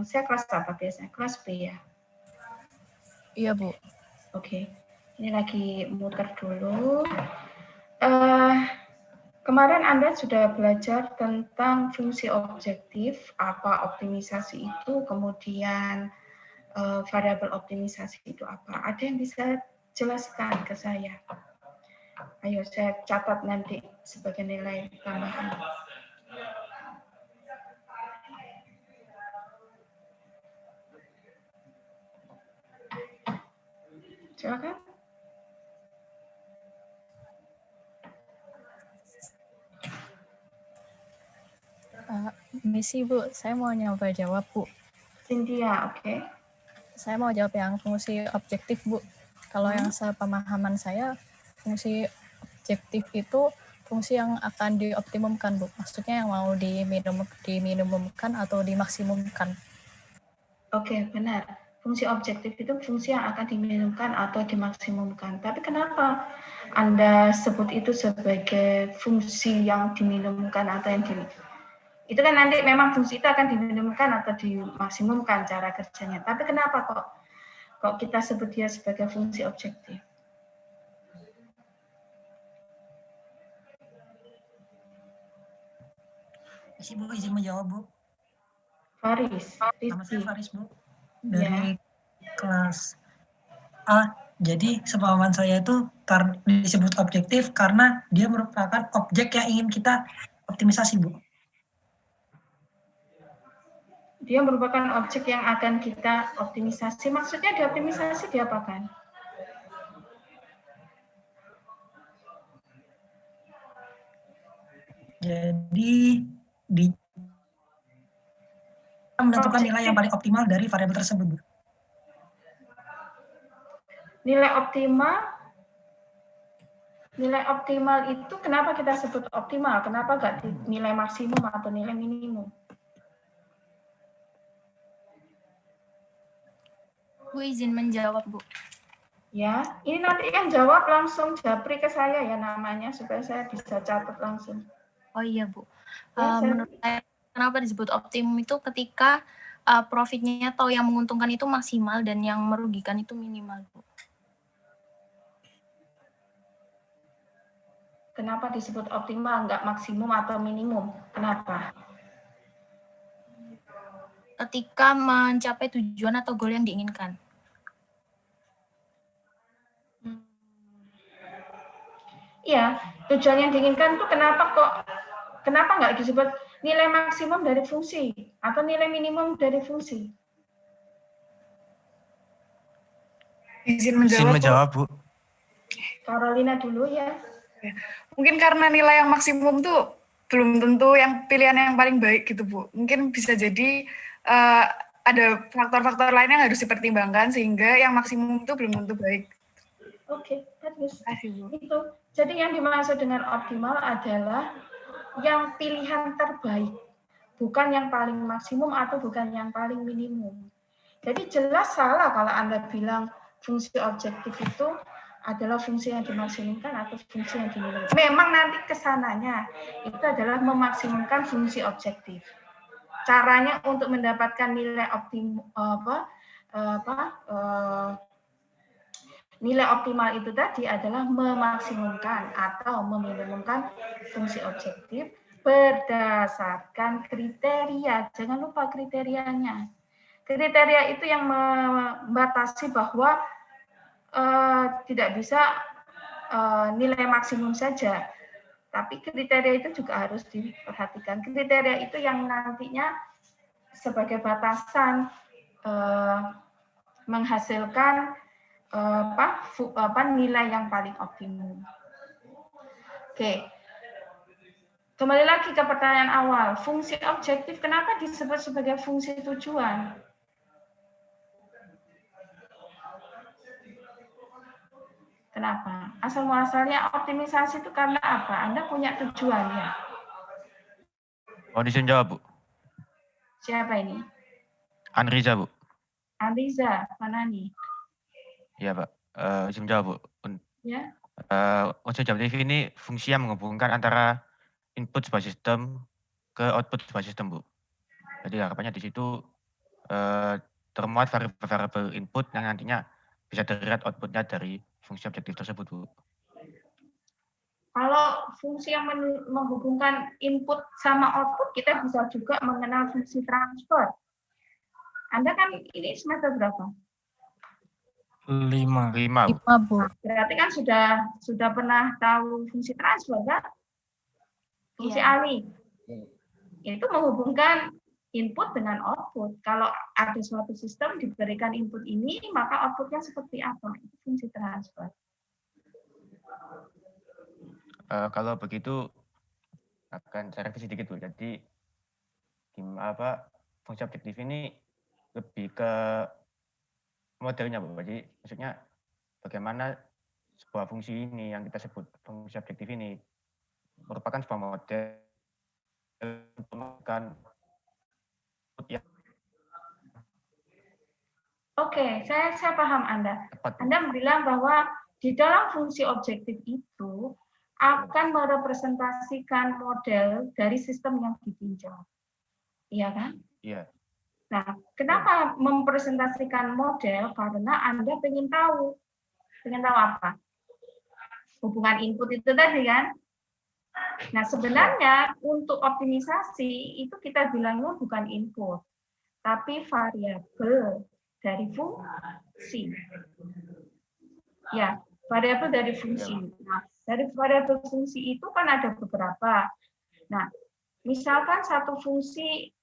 Saya kelas apa biasanya? Kelas B ya? Iya, Bu. Oke. Ini lagi muter dulu. Kemarin Anda sudah belajar tentang fungsi objektif, apa optimisasi itu, kemudian variabel optimisasi itu apa. Ada yang bisa jelaskan ke saya? Ayo saya catat nanti sebagai nilai tambahan. Silakan. Misi, Bu. Saya mau nyoba jawab, Bu. Cynthia, oke. Saya mau jawab yang fungsi objektif, Bu. Kalau yang sepemahaman saya, fungsi objektif itu fungsi yang akan dioptimumkan, Bu. Maksudnya yang mau diminimumkan atau dimaksimumkan. Oke, benar. Fungsi objektif itu fungsi yang akan diminimumkan atau dimaksimumkan. Tapi kenapa Anda sebut itu sebagai fungsi yang diminimumkan atau yang itu kan nanti memang fungsi itu akan diminimumkan atau dimaksimumkan cara kerjanya. Tapi kenapa kok kita sebut dia sebagai fungsi objektif? Isi Bu, izin menjawab Bu. Faris. Nama saya Faris Bu. Ya. Dari kelas A. Jadi sepemahaman saya itu disebut objektif karena dia merupakan objek yang ingin kita optimisasi Bu. Dia merupakan objek yang akan kita optimisasi. Maksudnya dioptimisasi diapakan? Jadi menentukan nilai yang paling optimal dari variabel tersebut Bu. Nilai optimal itu kenapa kita sebut optimal? Kenapa nggak nilai maksimum atau nilai minimum? Bu izin menjawab, Bu. Ya, ini nanti yang jawab langsung japri ke saya ya namanya supaya saya bisa catat langsung. Oh iya, Bu. Ya, menurut saya kenapa disebut optimum itu ketika profitnya atau yang menguntungkan itu maksimal dan yang merugikan itu minimal, Bu. Kenapa disebut optimal, nggak maksimum atau minimum? Kenapa? Ketika mencapai tujuan atau goal yang diinginkan. Iya, tujuan yang diinginkan itu kenapa nggak disebut nilai maksimum dari fungsi atau nilai minimum dari fungsi? Izin menjawab, Bu. Carolina dulu ya. Mungkin karena nilai yang maksimum tuh belum tentu yang pilihan yang paling baik gitu Bu. Mungkin bisa jadi ada faktor-faktor lain yang harus dipertimbangkan sehingga yang maksimum itu belum tentu baik. Oke, bagus. Terima kasih, Bu. Itu. Jadi yang dimaksud dengan optimal adalah yang pilihan terbaik, bukan yang paling maksimum atau bukan yang paling minimum. Jadi jelas salah kalau Anda bilang fungsi objektif itu adalah fungsi yang dimaksimumkan atau fungsi yang diminimumkan. Memang nanti kesananya itu adalah memaksimumkan fungsi objektif. Caranya untuk mendapatkan nilai nilai optimal itu tadi adalah memaksimumkan atau meminimumkan fungsi objektif berdasarkan kriteria. Jangan lupa kriterianya. Kriteria itu yang membatasi bahwa tidak bisa nilai maksimum saja, tapi kriteria itu juga harus diperhatikan. Kriteria itu yang nantinya sebagai batasan menghasilkan nilai yang paling optimum. Oke. Kembali lagi ke pertanyaan awal, fungsi objektif kenapa disebut sebagai fungsi tujuan? Kenapa? Asal-muasalnya optimisasi itu karena apa? Anda punya tujuan ya? Mau izin jawab, Bu? Siapa ini? Anriza, Bu. Anriza, mana nih? Iya, Pak. Izin jawab, Bu. Ya. Unsur objektif ini fungsi yang menghubungkan antara input sebuah sistem ke output sebuah sistem, Bu. Jadi harapannya di situ termuat variabel input yang nantinya bisa dilihat outputnya dari fungsi objektif tersebut, Bu. Kalau fungsi yang menghubungkan input sama output, kita bisa juga mengenal fungsi transfer. Anda kan ini semester berapa? 5. 5, Bu. 5, Bu. Berarti kan sudah pernah tahu fungsi transfer, kan? Fungsi Iya. alih. Itu menghubungkan input dengan output. Kalau ada suatu sistem diberikan input ini, maka outputnya seperti apa? Itu fungsi transfer. Kalau begitu akan saya revisi sedikit, Bu. Jadi fungsi objektif ini lebih ke modelnya, Bu. Jadi maksudnya bagaimana sebuah fungsi ini yang kita sebut fungsi objektif ini merupakan sebuah model kan ya. Oke, saya paham Anda. Tepat, Bu. Anda bilang bahwa di dalam fungsi objektif itu akan merepresentasikan model dari sistem yang ditinjau. Iya kan? Iya. Nah, kenapa mempresentasikan model? Karena Anda ingin tahu. Ingin tahu apa? Hubungan input itu tadi kan? Nah, sebenarnya untuk optimisasi itu kita bilangnya bukan input, tapi variabel dari fungsi. Ya, variabel dari fungsi. Nah, dari variabel fungsi itu kan ada beberapa. Nah, misalkan satu fungsi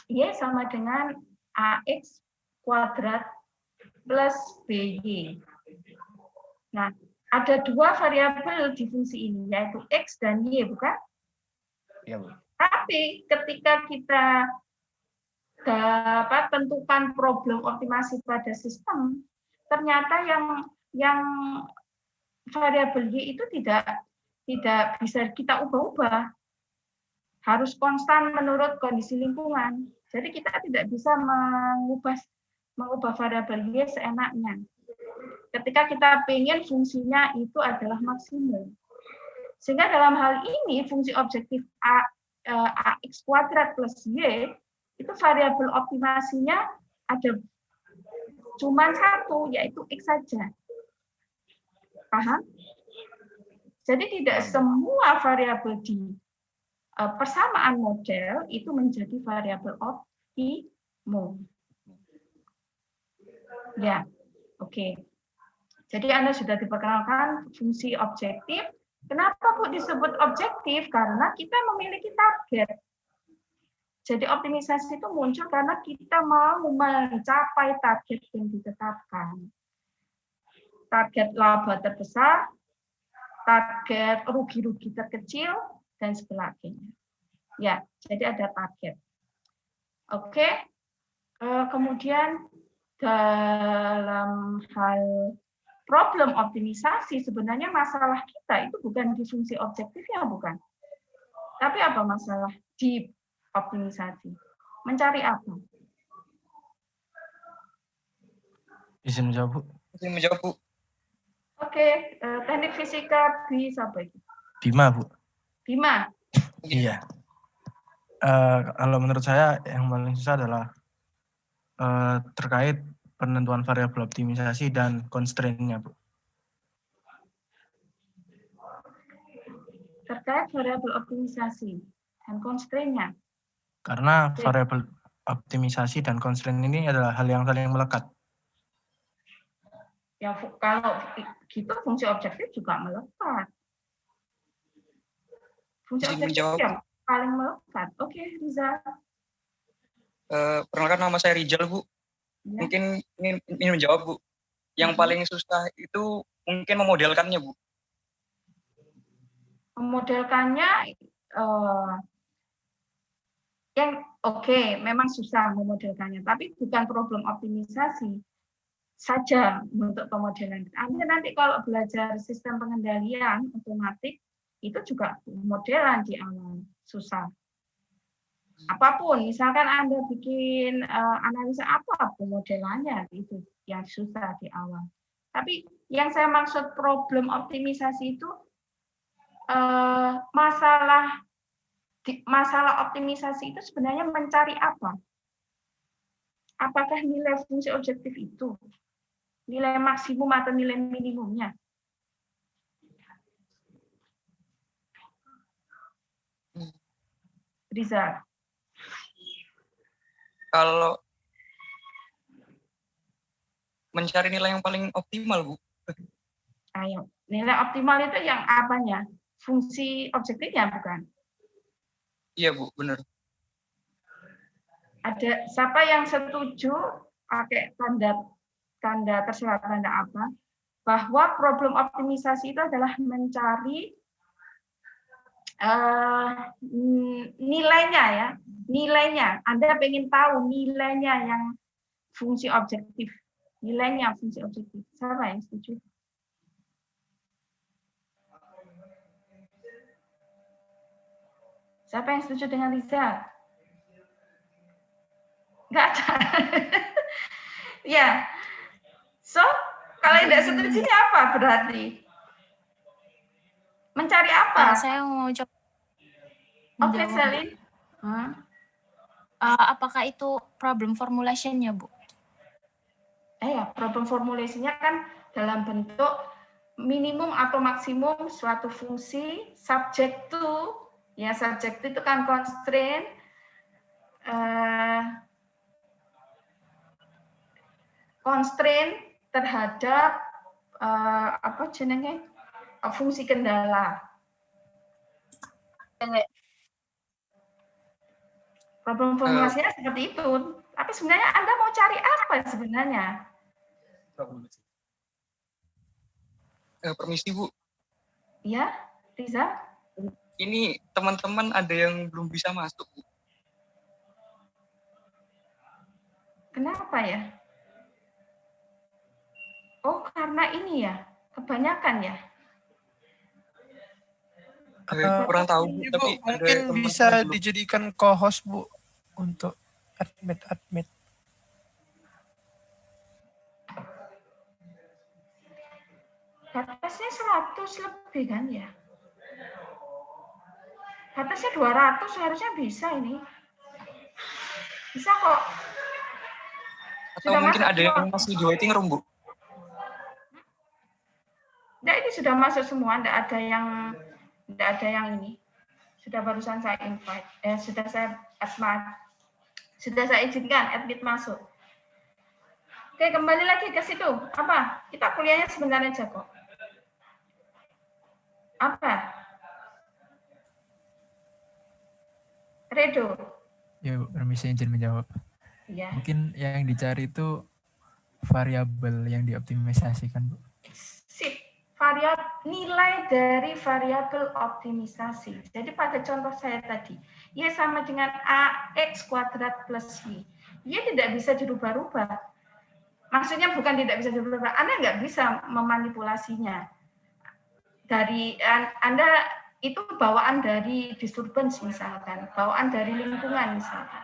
Y sama dengan AX kuadrat plus BY. Nah, ada dua variabel di fungsi ini, yaitu X dan Y, bukan? Iya, Bu. Tapi ketika kita dapat tentukan problem optimasi pada sistem, ternyata yang variabel Y itu tidak bisa kita ubah-ubah. Harus konstan menurut kondisi lingkungan. Jadi kita tidak bisa mengubah variabel Y seenaknya. Ketika kita ingin fungsinya itu adalah maksimum. Sehingga dalam hal ini fungsi objektif AX kuadrat plus Y itu variabel optimasinya ada cuma satu, yaitu X saja. Paham? Jadi tidak semua variabel di persamaan model itu menjadi variabel optimum. Ya, oke. Jadi Anda sudah diperkenalkan fungsi objektif. Kenapa Bu disebut objektif? Karena kita memiliki target. Jadi optimisasi itu muncul karena kita mau mencapai target yang ditetapkan. Target laba terbesar, target rugi-rugi terkecil, dan sebagainya. Ya, jadi ada target. Oke. Kemudian dalam hal problem optimisasi, sebenarnya masalah kita itu bukan di fungsi objektifnya, bukan. Tapi apa masalah di optimisasi? Mencari apa? Izin menjawab, Bu. Izin menjawab, Bu. Oke, teknik fisika bisa apa itu? Bima, Bu. Bima. Iya. Kalau menurut saya yang paling susah adalah terkait penentuan variabel optimisasi dan constraint-nya, Bu. Terkait variabel optimisasi dan constraint-nya. Karena variabel optimisasi dan constraint ini adalah hal yang saling melekat. Ya, kalau gitu fungsi objektif juga melekat. Fungsi objektif yang paling melekat. Oke, Riza. Perkenalkan, nama saya Rizal, Bu. Ya. Mungkin ingin menjawab, Bu. Yang paling susah itu mungkin memodelkannya, Bu. Memodelkannya memang susah memodelkannya, tapi bukan problem optimisasi saja untuk pemodelan. Anda nanti kalau belajar sistem pengendalian otomatis itu juga modelan di awal susah. Apapun, misalkan Anda bikin analisa apa pemodelannya itu yang susah di awal. Tapi yang saya maksud problem optimisasi itu masalah masalah optimisasi itu sebenarnya mencari apa? Apakah nilai fungsi objektif itu? Nilai maksimum atau nilai minimumnya? Riza. Kalau mencari nilai yang paling optimal, Bu. Ayo, nilai optimal itu yang apanya? Fungsi objektifnya bukan? Iya, Bu, benar. Ada siapa yang setuju pakai tanda terserah tanda apa? Bahwa problem optimisasi itu adalah mencari nilainya ya, nilainya. Anda ingin tahu nilainya yang fungsi objektif, nilainya fungsi objektif. Siapa yang setuju? Siapa yang setuju dengan Liza? Enggak ada. Ya. So, kalau tidak setuju ini apa berarti? Mencari apa? Saya mau coba. Oke, menjawab, Bu. Selin. Apakah itu problem formulation-nya, Bu? Ya, problem formulasinya kan dalam bentuk minimum atau maksimum suatu fungsi subject to, ya subject to itu kan constraint, constraint terhadap apa jenenge fungsi kendala. Problem formulasinya seperti itu. Tapi sebenarnya Anda mau cari apa sebenarnya? Permisi, Bu. Ya, Riza? Ini teman-teman ada yang belum bisa masuk, Bu. Kenapa ya? Oh, karena ini ya, kebanyakan ya. Kurang tahu, Bu, Ibu, tapi mungkin bisa dijadikan co-host, Bu, untuk admit. Batasnya 100 lebih kan ya? Batasnya 200 seharusnya bisa ini. Bisa kok. Atau sudah mungkin ada yang masih di waiting room, Bu? Enggak, ini sudah masuk semua, enggak ada yang ini. Sudah barusan saya invite, sudah saya izinkan admit masuk. Oke, kembali lagi ke situ. Apa? Kita kuliahnya sebentar aja kok. Apa? Redo. Ya, Bu, permisi izin menjawab. Ya. Mungkin yang dicari itu variabel yang dioptimisasikan, Bu. Sip. Nilai dari variabel optimisasi. Jadi pada contoh saya tadi, Y sama dengan AX kuadrat plus Y. Y tidak bisa dirubah-rubah. Maksudnya bukan tidak bisa dirubah, Anda nggak bisa memanipulasinya. Dari Anda itu bawaan dari disturbance misalkan, bawaan dari lingkungan misalkan.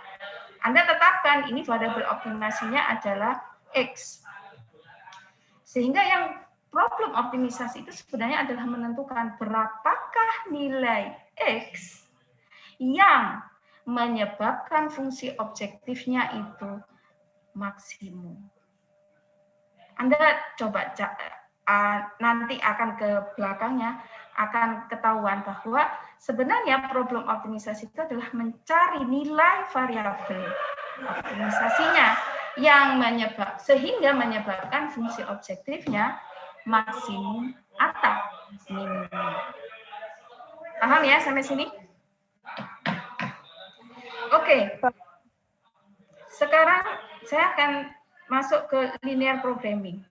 Anda tetapkan ini variabel optimasinya adalah X. Sehingga yang problem optimisasi itu sebenarnya adalah menentukan berapakah nilai X yang menyebabkan fungsi objektifnya itu maksimum. Anda coba nanti akan ke belakangnya akan ketahuan bahwa sebenarnya problem optimisasi itu adalah mencari nilai variabel optimisasinya yang sehingga menyebabkan fungsi objektifnya maksimum atau minimum. Paham ya sampai sini? Oke. Sekarang saya akan masuk ke linear programming.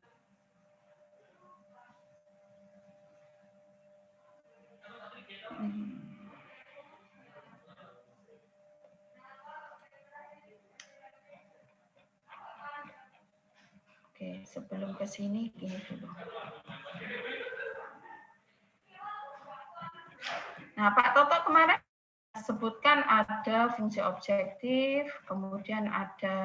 Oke, sebelum ke sini gini dulu. Nah, Pak Toto kemarin sebutkan ada fungsi objektif, kemudian ada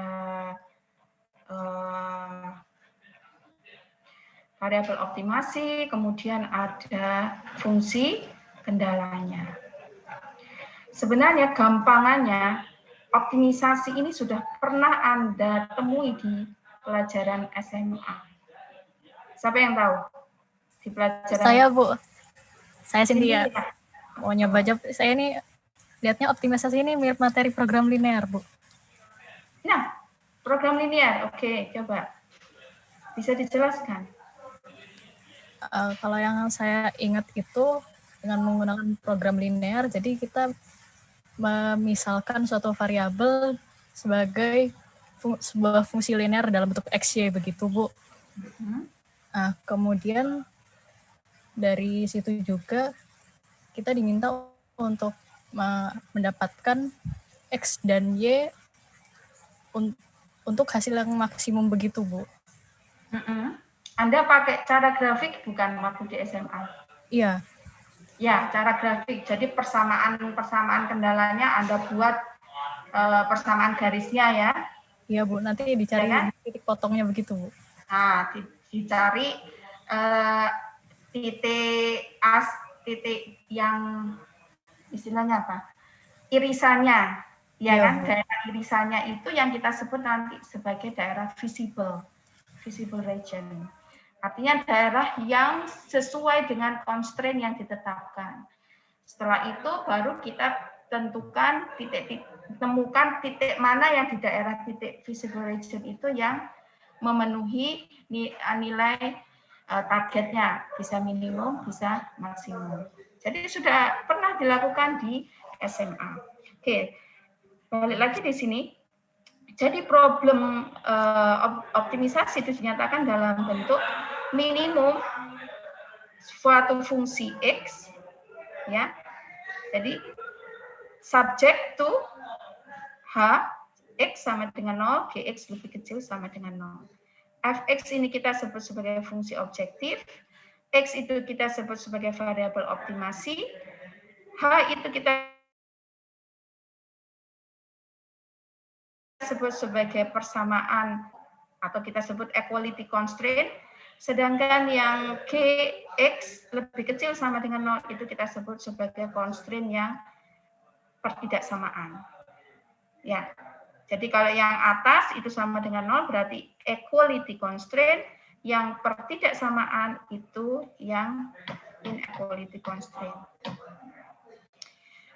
variabel optimasi, kemudian ada fungsi kendalanya. sebenarnya gampangannya optimisasi ini sudah pernah Anda temui di pelajaran SMA. Siapa yang tahu? Di pelajaran Saya, Bu. Saya Cynthia. Cynthia. Mau nyoba jawab. Saya ini lihatnya optimisasi ini mirip materi program linear, Bu. Nah, program linear. Oke, coba. Bisa dijelaskan? Kalau yang saya ingat itu dengan menggunakan program linear, jadi kita memisalkan suatu variabel sebagai sebuah fungsi linear dalam bentuk XY begitu, Bu. Nah, kemudian dari situ juga kita diminta untuk mendapatkan X dan Y untuk hasil yang maksimum begitu, Bu. Anda pakai cara grafik bukan waktu di SMA? Iya. Ya, cara grafik. Jadi persamaan kendalanya Anda buat persamaan garisnya ya. Iya, Bu. Nanti dicari ya kan? titik potongnya begitu, Bu. Nah, dicari titik yang istilahnya apa? Irisannya. Ya kan? Daerah irisannya itu yang kita sebut nanti sebagai daerah visible region. Artinya daerah yang sesuai dengan constraint yang ditetapkan. Setelah itu baru kita tentukan temukan titik mana yang di daerah titik visible region itu yang memenuhi nilai targetnya, bisa minimum, bisa maksimum. Jadi sudah pernah dilakukan di SMA. Oke, balik lagi di sini. Jadi problem optimisasi itu dinyatakan dalam bentuk minimum suatu fungsi X, ya. Jadi subject to H, X sama dengan 0, Gx lebih kecil sama dengan 0. Fx ini kita sebut sebagai fungsi objektif, X itu kita sebut sebagai variabel optimasi, H itu kita sebut sebagai persamaan atau kita sebut equality constraint, sedangkan yang Gx lebih kecil sama dengan 0 itu kita sebut sebagai constraint yang pertidaksamaan. Ya, jadi kalau yang atas itu sama dengan 0 berarti equality constraint, yang pertidaksamaan itu yang inequality constraint.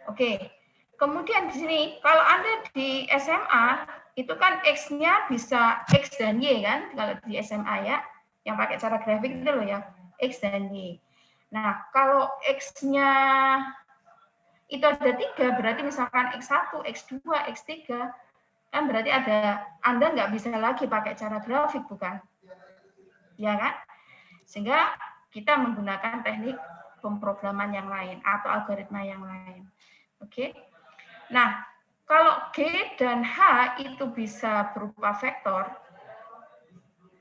Oke. Kemudian di sini, kalau Anda di SMA, itu kan X-nya bisa X dan Y kan, kalau di SMA ya, yang pakai cara grafik itu loh ya, X dan Y. Nah, kalau X-nya itu ada 3, berarti misalkan X1, X2, X3, kan berarti Anda nggak bisa lagi pakai cara grafik, bukan? Ya kan? Sehingga kita menggunakan teknik pemrograman yang lain atau algoritma yang lain. Oke? Nah, kalau G dan H itu bisa berupa vektor,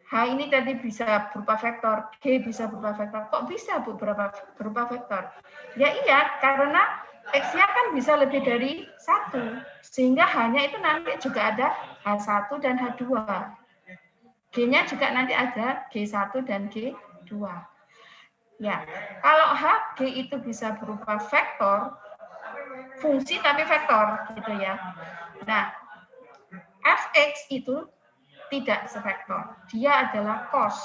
H ini tadi bisa berupa vektor, G bisa berupa vektor. Kok bisa berupa vektor? Ya iya, karena X-nya kan bisa lebih dari 1, sehingga H-nya itu nanti juga ada H1 dan H2. G-nya juga nanti ada G1 dan G2. Ya, kalau H, G itu bisa berupa vektor, fungsi tapi vektor gitu ya. Nah, Fx itu tidak sevektor. Dia adalah cost.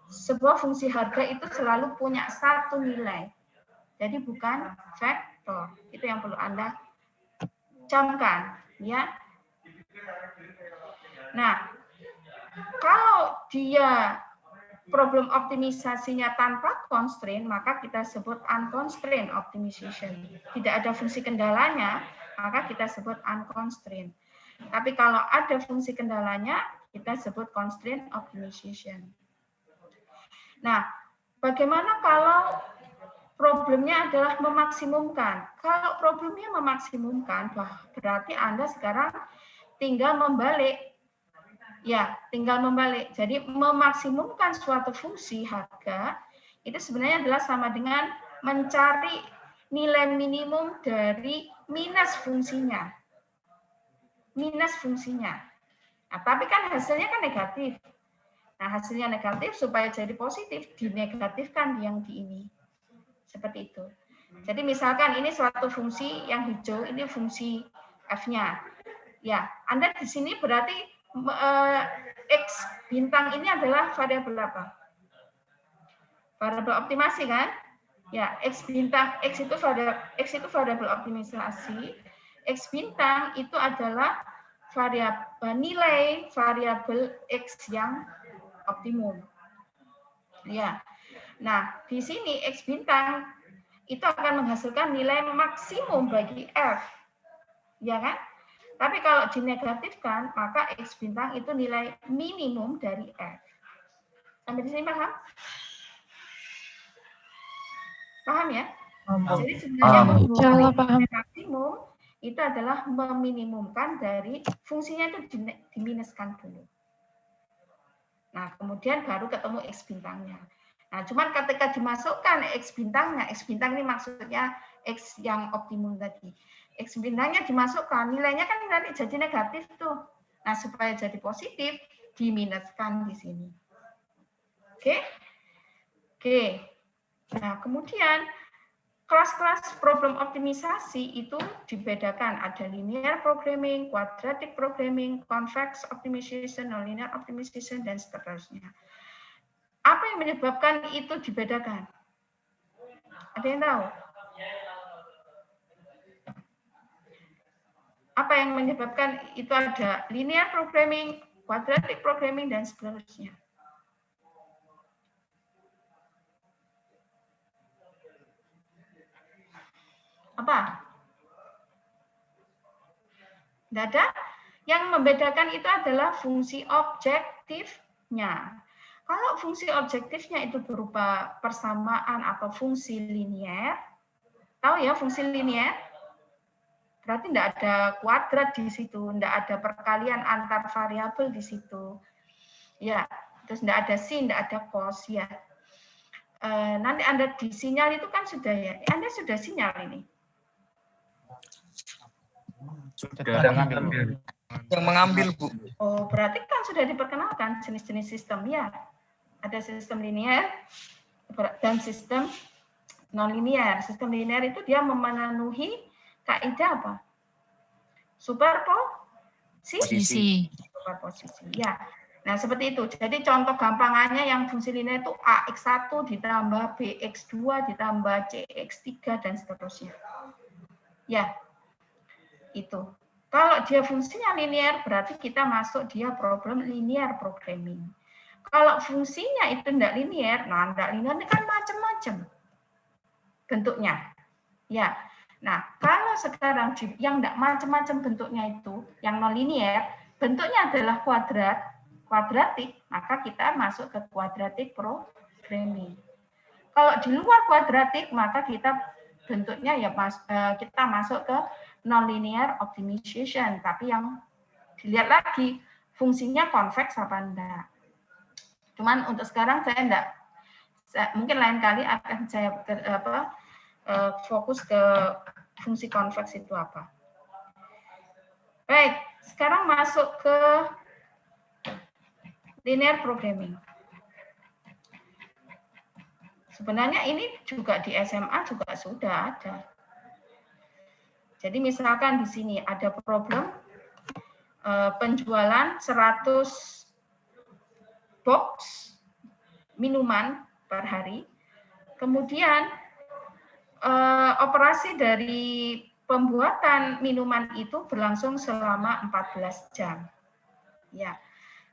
Sebuah fungsi harga itu selalu punya satu nilai. Jadi bukan vektor. Itu yang perlu Anda camkan ya. Nah, kalau dia problem optimisasinya tanpa constraint, maka kita sebut unconstrained optimization. Tidak ada fungsi kendalanya, maka kita sebut unconstrained. Tapi kalau ada fungsi kendalanya, kita sebut constrained optimization. Nah, bagaimana kalau problemnya adalah memaksimumkan? Kalau problemnya memaksimumkan, berarti Anda sekarang tinggal membalik. Ya, tinggal membalik. Jadi memaksimumkan suatu fungsi harga itu sebenarnya adalah sama dengan mencari nilai minimum dari minus fungsinya. Minus fungsinya. Nah, tapi kan hasilnya kan negatif. Nah, hasilnya negatif supaya jadi positif, dinegatifkan yang di ini. Seperti itu. Jadi misalkan ini suatu fungsi yang hijau, ini fungsi f-nya. Ya, Anda di sini berarti x bintang ini adalah variabel apa? Variabel optimasi kan? Ya, x bintang x itu variabel optimisasi. X bintang itu adalah variabel nilai variabel x yang optimum. Ya. Nah, di sini x bintang itu akan menghasilkan nilai maksimum bagi f. Ya kan? Tapi kalau dinegatifkan, maka x bintang itu nilai minimum dari f. Sampai di sini paham? Paham ya? Jadi sebenarnya paham. maksimum itu adalah meminimumkan dari fungsinya itu diminuskan dulu. Nah, kemudian baru ketemu x bintangnya. Nah, cuman ketika dimasukkan x bintang ini maksudnya x yang optimum tadi. X bintangnya dimasukkan, nilainya kan nanti jadi negatif tuh. Nah, supaya jadi positif, diminuskan di sini. Oke? Oke. Nah, kemudian kelas-kelas problem optimisasi itu dibedakan. Ada linear programming, quadratic programming, convex optimization, nonlinear optimization, dan seterusnya. Apa yang menyebabkan itu dibedakan? Ada yang tahu? Apa yang menyebabkan itu ada linear programming, quadratic programming, dan seterusnya? Apa? Tidak ada? Yang membedakan itu adalah fungsi objektifnya. Kalau fungsi objektifnya itu berupa persamaan atau fungsi linear, tahu ya fungsi linear? Berarti tidak ada kuadrat di situ, tidak ada perkalian antar variabel di situ. Ya, terus tidak ada sin, tidak ada cos ya. Nanti Anda di sinyal itu kan sudah ya. Anda sudah sinyal ini. Sudah yang mengambil, Bu. Oh, berarti kan sudah diperkenalkan jenis-jenis sistem ya. Ada sistem linear dan sistem non-linear. Sistem linear itu dia memenuhi kaidah apa? Superposisi. Superposisi. Ya. Nah, seperti itu. Jadi contoh gampangannya yang fungsi linear itu AX1 ditambah BX2 ditambah CX3 dan seterusnya. Ya. Itu. Kalau dia fungsinya linear, berarti kita masuk dia problem linear programming. Kalau fungsinya itu tidak linear, nah tidak linear ini kan macam-macam bentuknya. Ya. Nah, kalau sekarang yang tidak macam-macam bentuknya itu, yang non-linear, bentuknya adalah kuadratik, maka kita masuk ke quadratic programming. Kalau di luar kuadratik, maka kita bentuknya ya kita masuk ke non-linear optimization, tapi yang dilihat lagi fungsinya convex apa enggak. Cuman untuk sekarang saya enggak, mungkin lain kali akan saya fokus ke fungsi convex itu apa. Baik, sekarang masuk ke linear programming. Sebenarnya ini juga di SMA juga sudah ada. Jadi misalkan di sini ada problem penjualan 100 box minuman per hari. Kemudian operasi dari pembuatan minuman itu berlangsung selama 14 jam. Ya,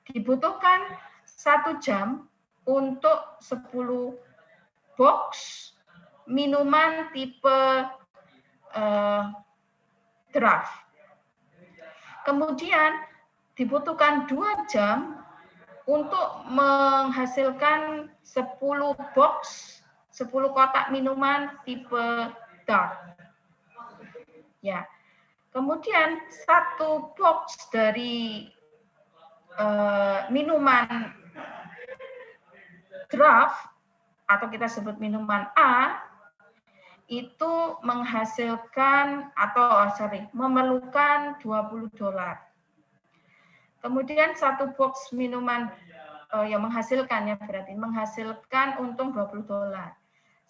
dibutuhkan 1 jam untuk 10 box minuman tipe draft. Kemudian dibutuhkan 2 jam untuk menghasilkan 10 box, 10 kotak minuman tipe dark. Ya. Kemudian 1 box dari minuman draft atau kita sebut minuman A itu menghasilkan memerlukan $20. Kemudian 1 box minuman yang menghasilkan untung $20.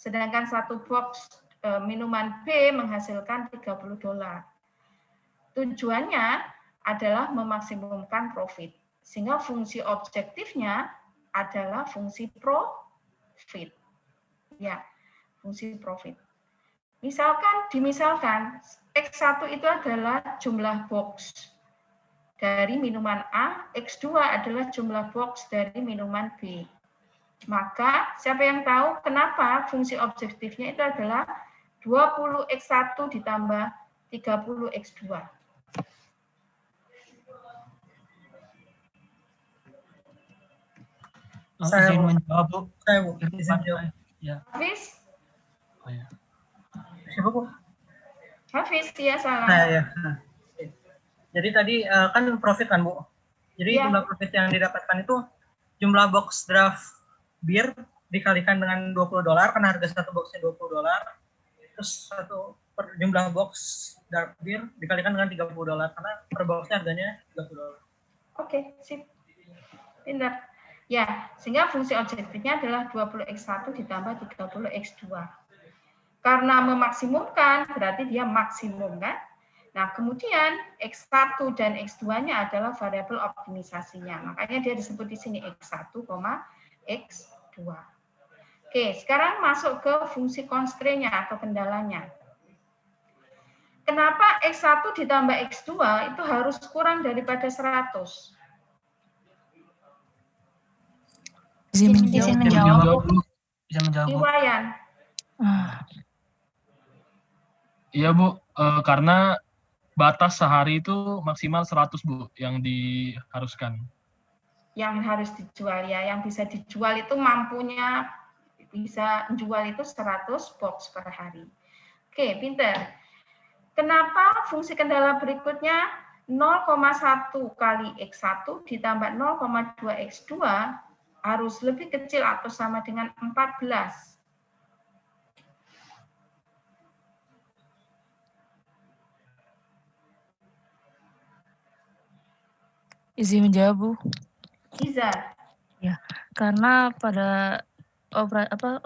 Sedangkan 1 box minuman B menghasilkan $30. Tujuannya adalah memaksimumkan profit. Sehingga fungsi objektifnya adalah fungsi profit. Ya, fungsi profit. Dimisalkan X1 itu adalah jumlah box dari minuman A, X2 adalah jumlah box dari minuman B. Maka siapa yang tahu kenapa fungsi objektifnya itu adalah 20X1 ditambah 30X2. Saya izin Bu. menjawab, Bu. Saya Bu, izin jawab. Ya. Hafiz? Oh, ya. Siapa Bu? Hafiz, ya salah. Nah, ya. Jadi tadi kan profit kan Bu. Jadi Ya. jumlah profit yang didapatkan itu jumlah box draft bir dikalikan dengan $20 karena harga satu boxnya $20. Terus jumlah box draft bir dikalikan dengan $30 karena per boxnya harganya $30. Oke, sip. Pintar. Ya, sehingga fungsi objektifnya adalah 20X1 ditambah 30X2. Karena memaksimumkan, berarti dia maksimum, kan? Nah, kemudian X1 dan X2-nya adalah variabel optimisasinya. Makanya dia disebut di sini X1, X2. Oke, sekarang masuk ke fungsi constraint-nya atau kendalanya. Kenapa X1 ditambah X2 itu harus kurang daripada 100? Izin menjawab. Bisa menjawab, Bu. Iwayan. Iya Bu, karena batas sehari itu maksimal 100 Bu yang diharuskan. Yang harus dijual ya, yang bisa dijual itu mampunya bisa jual itu 100 box per hari. Oke, pinter. Kenapa fungsi kendala berikutnya 0,1 kali X1 ditambah 0,2 X2 harus lebih kecil atau sama dengan 14? Izin menjawab, Bu. Iza. Ya, karena pada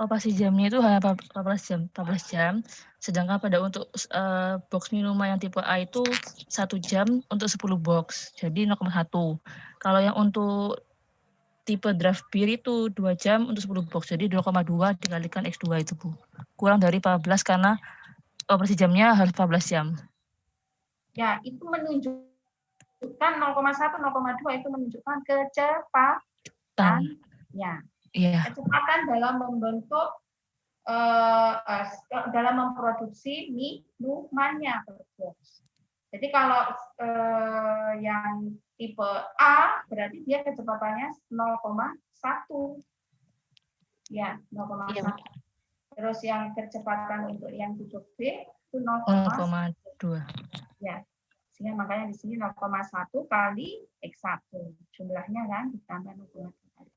operasi jamnya itu hanya 14 jam, sedangkan pada untuk box minuman yang tipe A itu 1 jam untuk 10 box, jadi 0,1. Kalau yang untuk tipe draft beer itu 2 jam untuk 10 box, jadi 0,2 dikalikan X2 itu, Bu. Kurang dari 14 karena operasi jamnya harus 14 jam. Ya, itu menunjukkan 0,1, 0,2 itu menunjukkan kecepatannya. Iya. Kecepatan dalam membentuk, dalam memproduksi minumannya per box. Jadi kalau yang tipe A berarti dia kecepatannya 0,1. Ya, 0,1. Iya. Terus yang kecepatan untuk yang tipe B itu 0,2. Ya. Sehingga makanya di sini 0,1 kali X1. Jumlahnya kan ditambah 0,2 kali.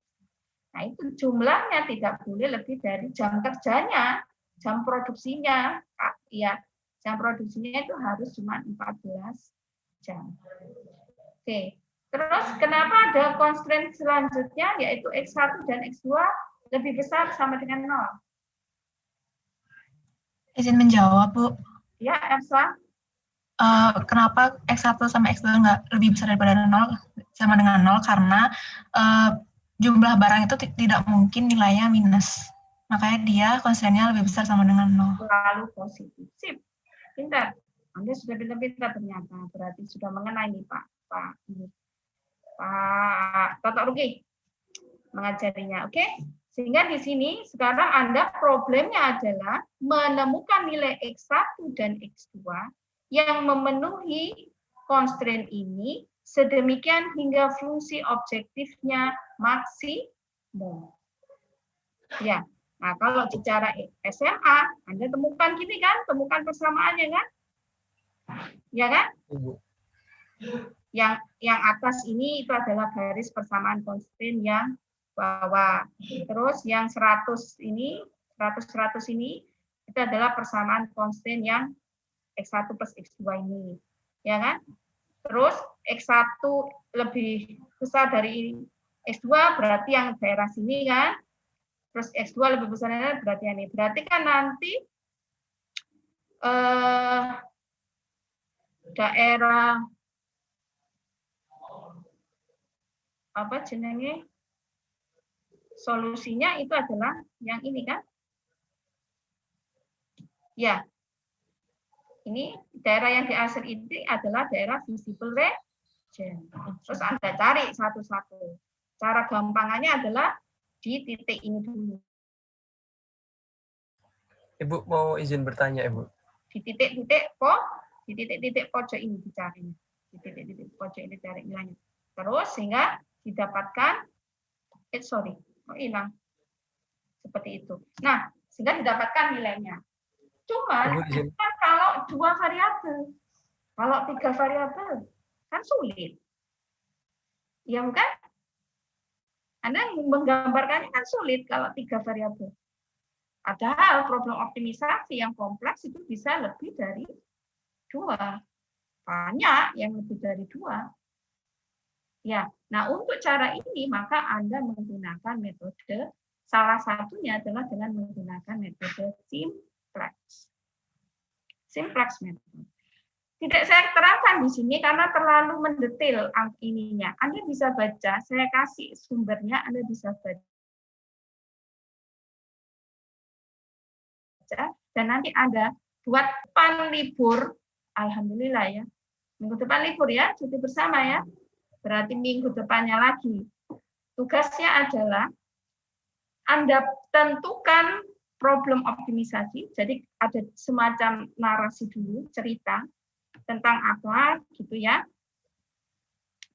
Nah, itu jumlahnya tidak boleh lebih dari jam kerjanya, jam produksinya. Ya, jam produksinya itu harus cuma 14 jam. Oke. Terus kenapa ada constraint selanjutnya yaitu X1 dan X2 lebih besar sama dengan 0? Izin menjawab, Bu. Ya, Elsa. Kenapa X1 sama X2 nggak lebih besar daripada 0 sama dengan 0? Karena jumlah barang itu tidak mungkin nilainya minus. Makanya dia constraint-nya lebih besar sama dengan 0. Selalu positif. Sip. Pintar. Anda sudah pintar-pintar ternyata. Berarti sudah mengenai nih Pak Toto Ruki mengajarinya. Oke? Sehingga di sini sekarang Anda problemnya adalah menemukan nilai X1 dan X2 yang memenuhi constraint ini sedemikian hingga fungsi objektifnya maksimum. Ya, nah kalau bicara SMA, Anda temukan gini kan, temukan persamaannya kan? Ya kan? Yang atas ini itu adalah garis persamaan constraint yang bawah. Terus yang 100 ini, 100 ini itu adalah persamaan constraint yang X1 plus X2 ini, ya kan? Terus X1 lebih besar dari X2 berarti yang daerah sini kan? Terus X2 lebih besar dari berarti ini. Berarti kan nanti daerah apa jenenge solusinya itu adalah yang ini kan? Ya. Ini daerah yang diaser itu adalah daerah visible region. Terus Anda cari satu-satu. Cara gampangannya adalah di titik ini dulu. Ibu mau izin bertanya, Ibu. Di titik-titik pojok ini dicari. Di titik-titik pojok ini cari nilainya. Terus sehingga didapatkan hilang. Seperti itu. Nah, sehingga didapatkan nilainya. Cuman kan kalau 2 variabel, kalau 3 variabel kan sulit. Ya bukan? Anda menggambarkannya kan sulit kalau 3 variabel. Padahal problem optimisasi yang kompleks itu bisa lebih dari 2. Banyak yang lebih dari 2. Ya, nah untuk cara ini maka Anda menggunakan metode, salah satunya adalah dengan menggunakan metode simplex method. Tidak saya terangkan di sini karena terlalu mendetail ininya. Anda bisa baca, saya kasih sumbernya, Anda bisa baca. Dan nanti Anda buat depan libur, alhamdulillah ya. Minggu depan libur ya, cuti bersama ya. Berarti minggu depannya lagi. Tugasnya adalah Anda tentukan problem optimisasi, jadi ada semacam narasi dulu, cerita tentang apa gitu ya,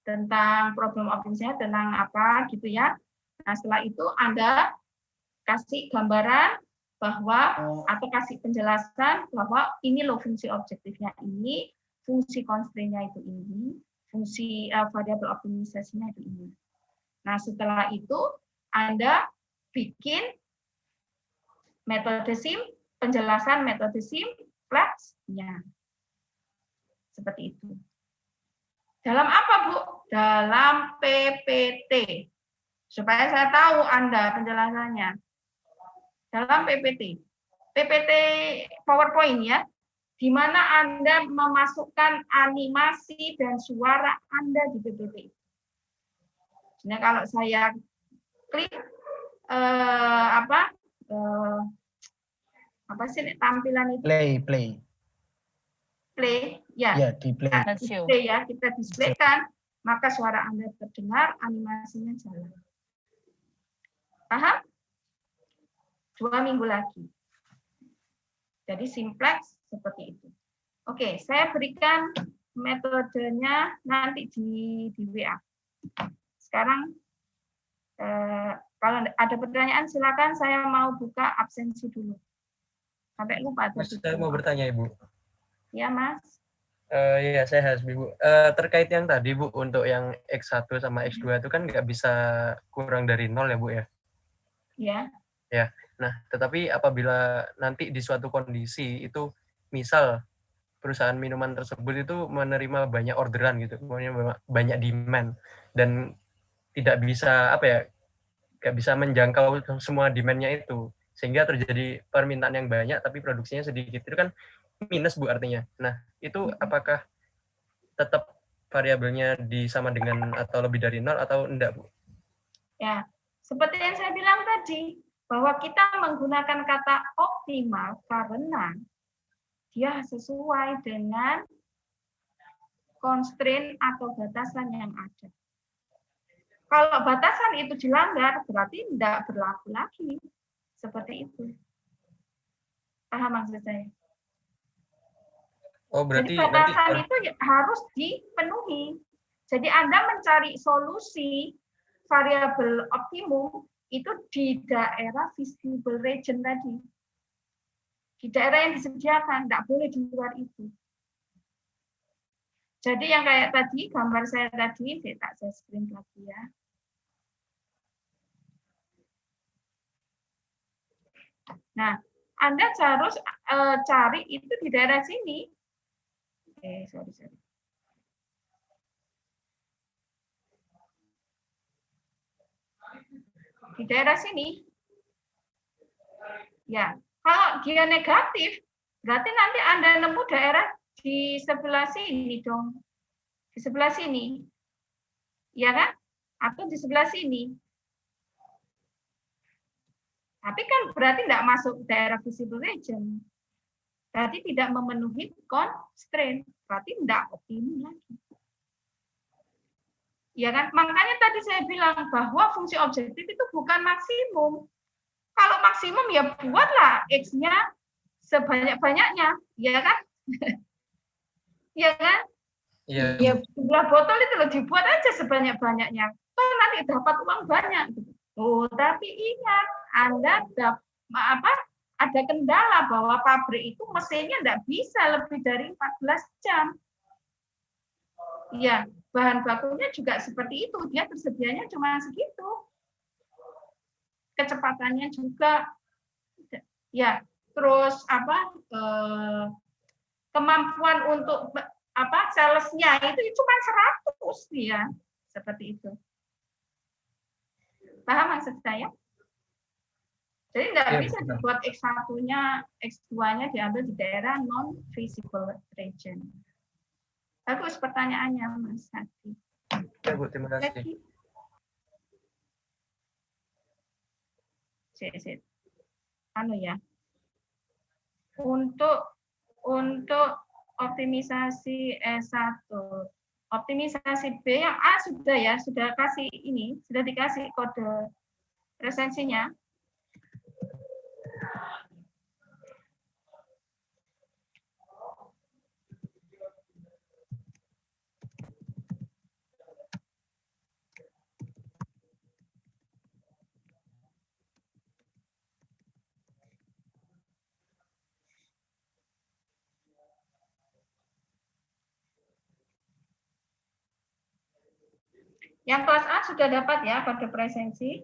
tentang problem optimisasi, tentang apa gitu ya. Nah setelah itu Anda kasih gambaran bahwa atau kasih penjelasan bahwa ini loh fungsi objektifnya ini, fungsi constraint-nya itu ini, fungsi variabel optimisasinya itu ini. Nah setelah itu Anda bikin metode penjelasan metode simplexnya. Seperti itu. Dalam apa, Bu? Dalam PPT. Supaya saya tahu Anda penjelasannya. Dalam PPT. PPT PowerPoint ya. Di mana Anda memasukkan animasi dan suara Anda di PPT. Nah, kalau saya klik apa sih tampilan itu? Play ya, di play. Display ya, kita displaykan, maka suara Anda terdengar, animasinya jalan. Paham? 2 minggu lagi. Jadi simplex seperti itu. Oke, saya berikan metodenya nanti di WA. Sekarang kalau ada pertanyaan silakan, saya mau buka absensi dulu. Sampai lupa. Mas, saya mau bertanya, Ibu. Ya, Mas. Iya, saya Hasbi, Bu. Terkait yang tadi, Bu, untuk yang X1 sama X2 itu kan nggak bisa kurang dari 0 ya, Bu ya? Ya. Ya. Nah, tetapi apabila nanti di suatu kondisi itu, misal perusahaan minuman tersebut itu menerima banyak orderan gitu, banyak demand, dan tidak bisa nggak bisa menjangkau semua demand-nya itu, sehingga terjadi permintaan yang banyak tapi produksinya sedikit, itu kan minus, Bu, artinya. Nah, itu apakah tetap variabelnya sama dengan atau lebih dari 0 atau enggak, Bu? Ya, seperti yang saya bilang tadi, bahwa kita menggunakan kata optimal karena dia sesuai dengan constraint atau batasan yang ada. Kalau batasan itu dilanggar, berarti tidak berlaku lagi. Seperti itu. Paham maksud saya? Oh, berarti jadi batasan itu harus dipenuhi. Jadi Anda mencari solusi variabel optimum itu di daerah visible region tadi. Di daerah yang disediakan, tidak boleh di luar itu. Jadi yang kayak tadi, gambar saya tadi, saya screen lagi ya. Nah, Anda harus cari itu di daerah sini. Sorry. Di daerah sini. Ya, kalau dia negatif, Berarti nanti Anda nemu daerah di sebelah sini dong. Di sebelah sini. Ya kan? Atau di sebelah sini. Tapi kan berarti tidak masuk daerah visible region. Berarti tidak memenuhi constraint. Berarti tidak optimum lagi. Ya kan? Makanya tadi saya bilang bahwa fungsi objektif itu bukan maksimum. Kalau maksimum ya buatlah X-nya sebanyak-banyaknya. Ya kan? Ya kan? Iya. Ya jumlah botol itu loh dibuat aja sebanyak-banyaknya. Toh nanti dapat uang banyak. Oh, tapi ingat, Anda ada kendala bahwa pabrik itu mesinnya tidak bisa lebih dari 14 jam. Ya, bahan bakunya juga seperti itu. Dia tersedianya cuma segitu. Kecepatannya juga. Ya, terus kemampuan untuk salesnya itu cuma 100 ya, seperti itu. Paham maksud saya? Jadi nggak Ya, bisa dibuat X1-nya, X2-nya diambil di daerah non-visible region. Bagus pertanyaannya, Mas Hadi. Ya, Bu, terima kasih. Sip. Ya. Untuk optimisasi S1, optimisasi B yang A sudah ya, sudah dikasih kode presensinya. Yang kelas A sudah dapat ya kode presensi?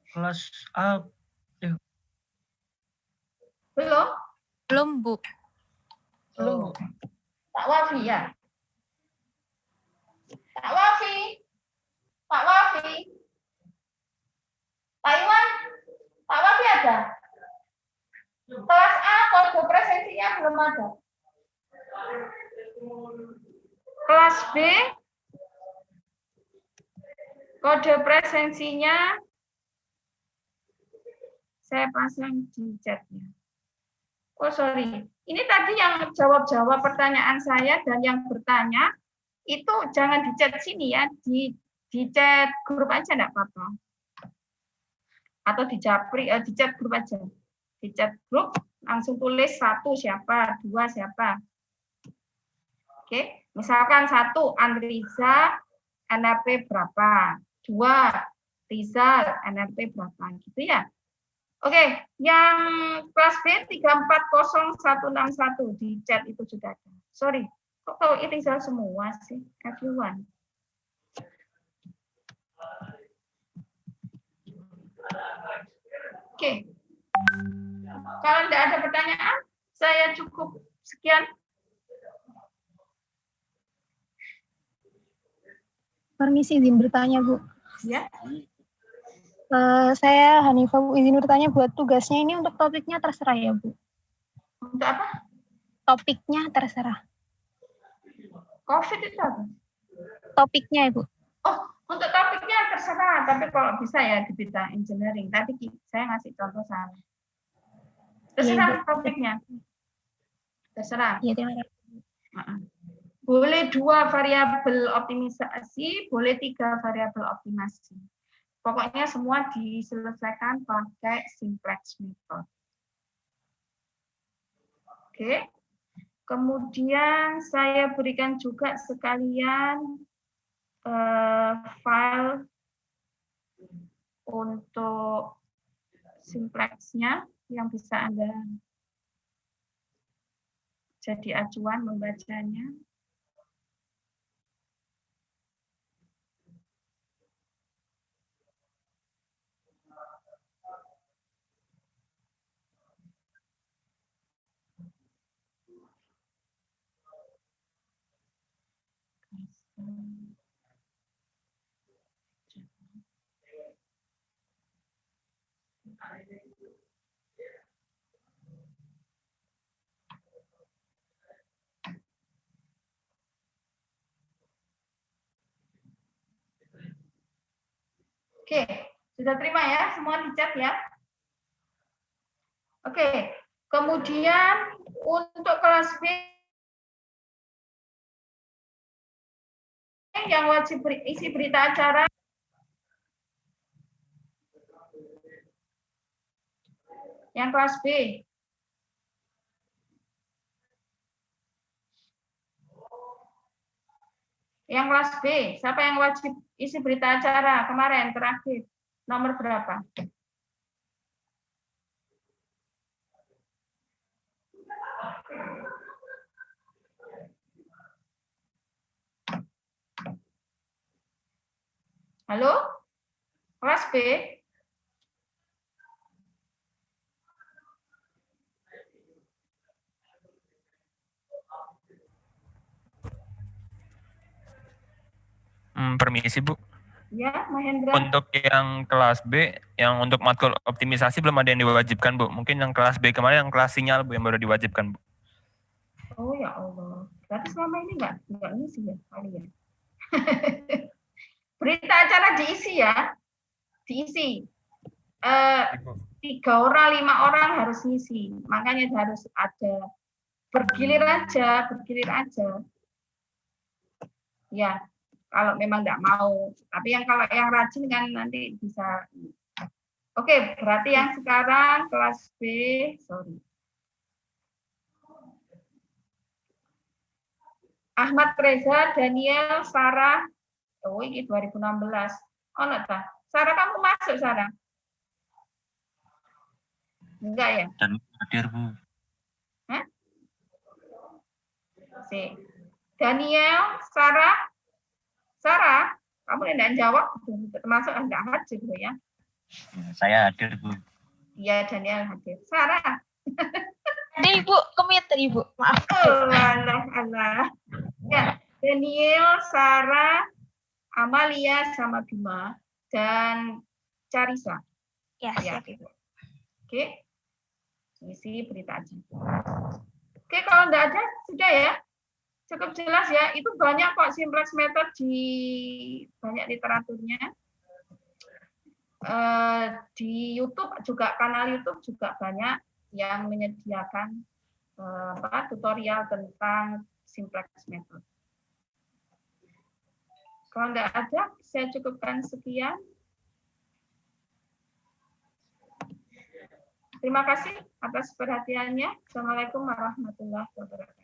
Kelas A Belum? Belum, Bu. Belum. Pak Wafi ya? Pak Wafi? Pak Iwan? Pak Wafi ada? Kelas A kode presensinya belum ada. Kelas B kode presensinya saya pasang di chatnya. Oh sorry, ini tadi yang jawab pertanyaan saya dan yang bertanya itu jangan di chat sini ya, di chat grup aja enggak apa-apa. Atau di chat grup aja. Di chat grup langsung tulis 1 siapa, 2 siapa. Oke, misalkan 1 Andriza NRP berapa, 2 Rizal NRP berapa gitu ya. Oke, yang kelas B 340161 di chat itu sudah ada. Sorry, kok tahu Rizal semua sih, everyone. Oke. Kalau tidak ada pertanyaan, saya cukup sekian. Permisi izin bertanya, Bu. Ya. Saya Hanifah, Bu, izin bertanya buat tugasnya ini untuk topiknya terserah ya, Bu? Untuk apa? Topiknya terserah. COVID itu apa? Topiknya, Bu. Oh, untuk topiknya terserah, tapi kalau bisa ya di bidang engineering. Tadi saya ngasih contoh salah. Terserah ya, topiknya. Terserah. Iya, terima kasih. Boleh 2 variabel optimisasi, boleh 3 variabel optimasi. Pokoknya semua diselesaikan pakai simplex method. Oke. Kemudian saya berikan juga sekalian file untuk simplexnya yang bisa Anda jadi acuan membacanya. Oke, sudah terima ya, semua dicat ya. Oke, kemudian untuk kelas B yang wajib isi berita acara yang kelas B. Yang kelas B, siapa yang wajib isi berita acara kemarin terakhir? Nomor berapa? Halo? Kelas B? Permisi, Bu. Ya, Mahendra. Untuk yang kelas B, yang untuk matkul optimisasi belum ada yang diwajibkan, Bu. Mungkin yang kelas B kemarin yang kelas sinyal, Bu, yang baru diwajibkan, Bu. Oh ya Allah. Berarti selama ini nggak ngisi ya kali ya. Berita acara diisi ya. Diisi. 3 orang, 5 orang harus ngisi. Makanya harus ada. Bergilir aja. Ya. Kalau memang nggak mau, tapi kalau yang rajin kan nanti bisa. Oke, berarti yang sekarang kelas B, sorry. Ahmad Reza, Daniel, Sarah, oh ini 2016. Oh enggak, Sarah kamu masuk Sarah? Enggak ya? Dan hadir, Bu. Hah? Si. Daniel, Sarah, kamu tidak jawab, termasuk enggak hadir ya? Saya hadir, Bu. Iya, Daniel hadir. Sarah. Ini Ibu, komentar Ibu. Maaf. Allah. Ya, Daniel, Sarah, Amalia, sama Bima, dan Carisa. Ya, gitu. Oke. Isi berita aja. Oke, kalau enggak ada, sudah ya. Cukup jelas ya, itu banyak kok simplex method di banyak literaturnya. Di YouTube juga, kanal YouTube juga banyak yang menyediakan tutorial tentang simplex method. Kalau nggak ada, saya cukupkan sekian. Terima kasih atas perhatiannya. Assalamualaikum warahmatullahi wabarakatuh.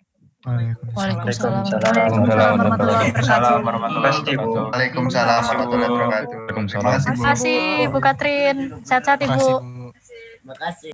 Waalaikumsalam. Waalaikumsalam warahmatullahi wabarakatuh. Waalaikumsalam warahmatullahi wabarakatuh. Terima kasih Bu Katrin. Sehat-sehat Ibu. Terima kasih.